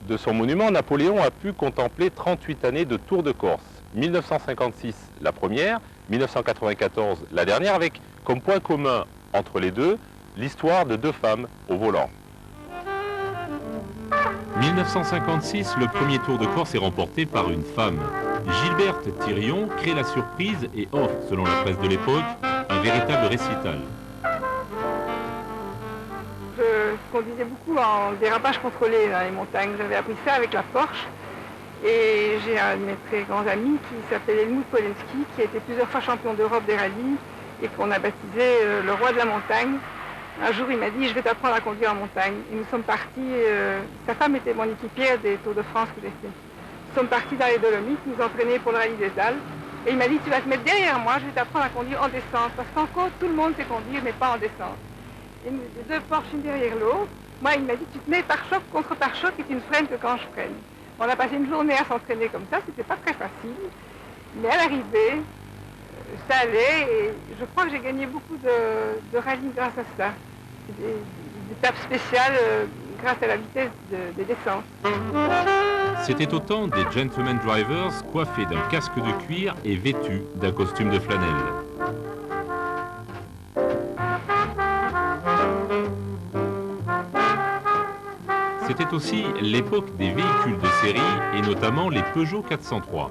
de son monument, Napoléon a pu contempler 38 années de Tour de Corse. 1956 la première, 1994 la dernière, avec comme point commun entre les deux l'histoire de deux femmes au volant. 1956, le premier Tour de Corse est remporté par une femme. Gilberte Thirion crée la surprise et offre, selon la presse de l'époque, un véritable récital. Je conduisais beaucoup en dérapage contrôlé dans les montagnes. J'avais appris ça avec la Porsche. Et j'ai un de mes très grands amis qui s'appelle Helmut Polenski, qui a été plusieurs fois champion d'Europe des rallyes et qu'on a baptisé le roi de la montagne. Un jour, il m'a dit, je vais t'apprendre à conduire en montagne. Et nous sommes partis, sa femme était mon équipière des Tours de France que j'ai fait. Nous sommes partis dans les Dolomites, nous entraîner pour le rallye des Alpes. Et il m'a dit, tu vas te mettre derrière moi, je vais t'apprendre à conduire en descente. Parce qu'en côte, tout le monde sait conduire, mais pas en descente. Et nous, les deux Porsche une derrière l'autre. Moi, il m'a dit, tu te mets pare-choc contre pare-choc et tu ne freines que quand je freine. On a passé une journée à s'entraîner comme ça, c'était pas très facile. Mais à l'arrivée, ça allait et je crois que j'ai gagné beaucoup de rallyes grâce à ça. Des étapes spéciales grâce à la vitesse des descentes. C'était au temps des gentlemen drivers coiffés d'un casque de cuir et vêtus d'un costume de flanelle. C'était aussi l'époque des véhicules de série et notamment les Peugeot 403.